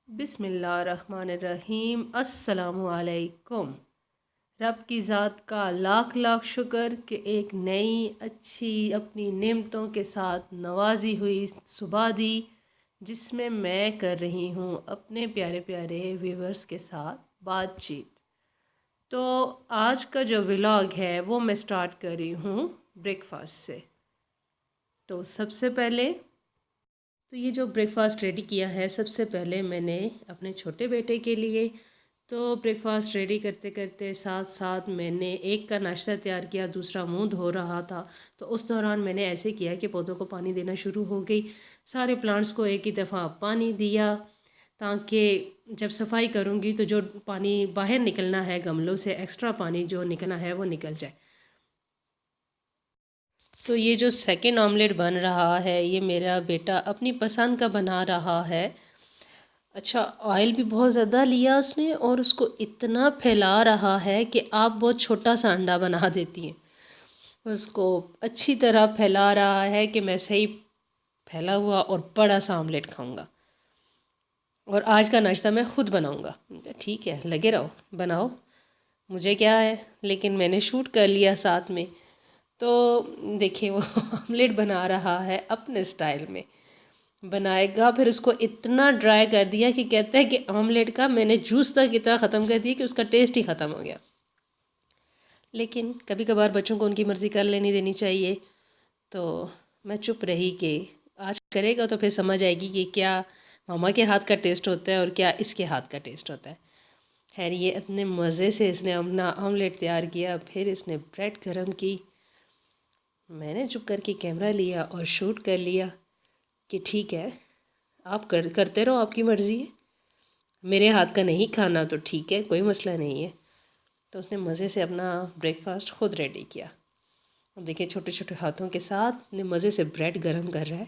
बिस्मिल्लाहिर्रहमानिर्रहीम। अस्सलामुअलैकुम। रब की ज़ात का लाख लाख शुक्र कि एक नई अच्छी अपनी नेमतों के साथ नवाजी हुई सुबह दी, जिसमें मैं कर रही हूँ अपने प्यारे प्यारे व्यूवर्स के साथ बातचीत। तो आज का जो व्लॉग है वो मैं स्टार्ट कर रही हूँ ब्रेकफास्ट से। तो सबसे पहले तो ये जो ब्रेकफ़ास्ट रेडी किया है, सबसे पहले मैंने अपने छोटे बेटे के लिए तो ब्रेकफ़ास्ट रेडी करते करते साथ साथ मैंने एक का नाश्ता तैयार किया, दूसरा मुंह धो रहा था। तो उस दौरान मैंने ऐसे किया कि पौधों को पानी देना शुरू हो गई। सारे प्लांट्स को एक ही दफ़ा पानी दिया, ताकि जब सफाई करूँगी तो जो पानी बाहर निकलना है गमलों से, एक्स्ट्रा पानी जो निकलना है वो निकल जाए। तो ये जो सेकंड ऑमलेट बन रहा है, ये मेरा बेटा अपनी पसंद का बना रहा है। अच्छा, ऑयल भी बहुत ज़्यादा लिया उसने और उसको इतना फैला रहा है कि आप बहुत छोटा सा अंडा बना देती हैं। उसको अच्छी तरह फैला रहा है कि मैं सही फैला हुआ और बड़ा सा ऑमलेट खाऊंगा, और आज का नाश्ता मैं खुद बनाऊंगा। ठीक है, लगे रहो, बनाओ, मुझे क्या है, लेकिन मैंने शूट कर लिया साथ में। तो देखिए वो ऑमलेट बना रहा है अपने स्टाइल में, बनाएगा। फिर उसको इतना ड्राई कर दिया कि कहता है कि ऑमलेट का मैंने जूस तक इतना ख़त्म कर दिया कि उसका टेस्ट ही ख़त्म हो गया। लेकिन कभी कभार बच्चों को उनकी मर्ज़ी कर लेनी देनी चाहिए। तो मैं चुप रही कि आज करेगा तो फिर समझ आएगी कि क्या मामा के हाथ का टेस्ट होता है और क्या इसके हाथ का टेस्ट होता है। खैर, ये इतने मज़े से इसने अपना ऑमलेट तैयार किया। फिर इसने ब्रेड गरम की, मैंने चुप करके कैमरा लिया और शूट कर लिया कि ठीक है, आप करते रहो, आपकी मर्ज़ी है, मेरे हाथ का नहीं खाना तो ठीक है, कोई मसला नहीं है। तो उसने मज़े से अपना ब्रेकफास्ट खुद रेडी किया। अब देखिए, छोटे छोटे हाथों के साथ मज़े से ब्रेड गरम कर रहा है,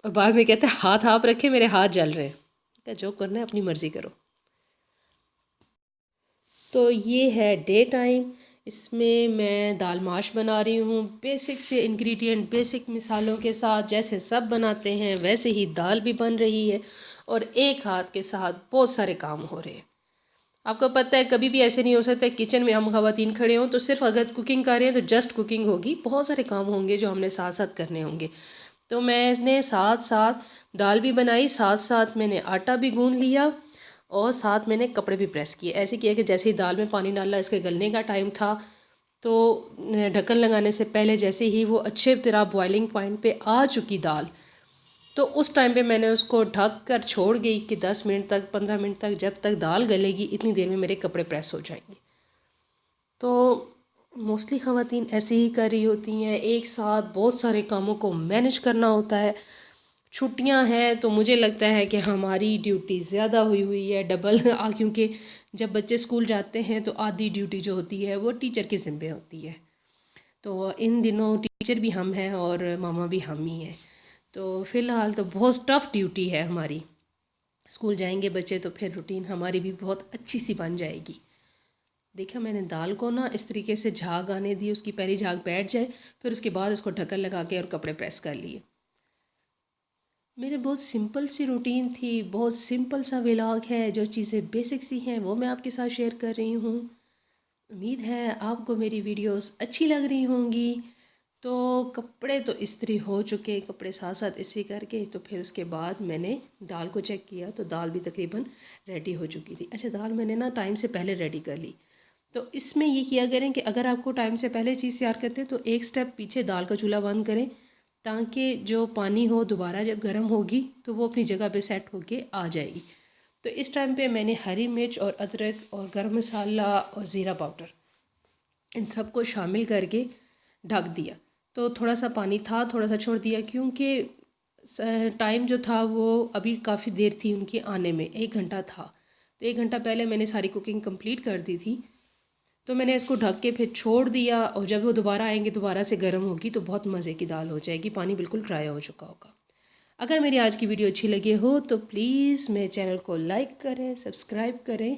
और बाद में कहता है हाथ आप रखे, मेरे हाथ जल रहे हैं। क्या जो करना है अपनी मर्ज़ी करो। तो ये है डे टाइम। इसमें मैं दाल माश बना रही हूँ, बेसिक से इंग्रेडिएंट, बेसिक मिसालों के साथ, जैसे सब बनाते हैं वैसे ही दाल भी बन रही है, और एक हाथ के साथ बहुत सारे काम हो रहे हैं। आपको पता है, कभी भी ऐसे नहीं हो सकता किचन में हम ख़वातीन खड़े हों तो सिर्फ अगर कुकिंग कर रहे हैं तो जस्ट कुकिंग होगी, बहुत सारे काम होंगे जो हमने साथ साथ करने होंगे। तो मैंने साथ साथ दाल भी बनाई, साथ साथ मैंने आटा भी गूंद लिया, और साथ मैंने कपड़े भी प्रेस किए। ऐसे किया कि जैसे ही दाल में पानी डाला, इसके गलने का टाइम था, तो ढक्कन लगाने से पहले जैसे ही वो अच्छे तरह बॉइलिंग पॉइंट पे आ चुकी दाल, तो उस टाइम पे मैंने उसको ढक कर छोड़ गई कि 10 मिनट तक, 15 मिनट तक, जब तक दाल गलेगी इतनी देर में मेरे कपड़े प्रेस हो जाएंगे। तो मोस्टली ख़वातीन ऐसे ही कर रही होती हैं, एक साथ बहुत सारे कामों को मैनेज करना होता है। छुट्टियां हैं तो मुझे लगता है कि हमारी ड्यूटी ज़्यादा हुई है, डबल क्योंकि जब बच्चे स्कूल जाते हैं तो आधी ड्यूटी जो होती है वो टीचर के ज़िम्मे होती है। तो इन दिनों टीचर भी हम हैं और मामा भी हम ही हैं। तो फ़िलहाल तो बहुत टफ़ ड्यूटी है हमारी। स्कूल जाएंगे बच्चे तो फिर रूटीन हमारी भी बहुत अच्छी सी बन जाएगी। देखा, मैंने दाल को ना इस तरीके से झाग आने दी, उसकी पहली झाग बैठ जाए, फिर उसके बाद उसको ढक्कन लगा के और कपड़े प्रेस कर लिए। मेरे बहुत सिंपल सी रूटीन थी, बहुत सिंपल सा व्लॉग है, जो चीज़ें बेसिक सी हैं वो मैं आपके साथ शेयर कर रही हूँ। उम्मीद है आपको मेरी वीडियोस अच्छी लग रही होंगी। तो कपड़े तो इस्त्री हो चुके, कपड़े साथ साथ इस्त्री करके तो फिर उसके बाद मैंने दाल को चेक किया तो दाल भी तकरीबन रेडी हो चुकी थी। अच्छा, दाल मैंने ना टाइम से पहले रेडी कर ली। तो इसमें ये किया करें कि अगर आपको टाइम से पहले चीज़ तैयार करते हैं तो एक स्टेप पीछे दाल का चूल्हा बंद करें, ताकि जो पानी हो दोबारा जब गर्म होगी तो वो अपनी जगह पे सेट होके आ जाएगी। तो इस टाइम पे मैंने हरी मिर्च और अदरक और गरम मसाला और ज़ीरा पाउडर, इन सबको शामिल करके ढक दिया। तो थोड़ा सा पानी था, थोड़ा सा छोड़ दिया, क्योंकि टाइम जो था वो अभी काफ़ी देर थी उनके आने में, 1 घंटा था। तो 1 घंटा पहले मैंने सारी कुकिंग कंप्लीट कर दी थी। तो मैंने इसको ढक के फिर छोड़ दिया, और जब वो दोबारा आएंगे दोबारा से गर्म होगी तो बहुत मज़े की दाल हो जाएगी, पानी बिल्कुल ड्राई हो चुका होगा। अगर मेरी आज की वीडियो अच्छी लगी हो तो प्लीज़ मेरे चैनल को लाइक करें, सब्सक्राइब करें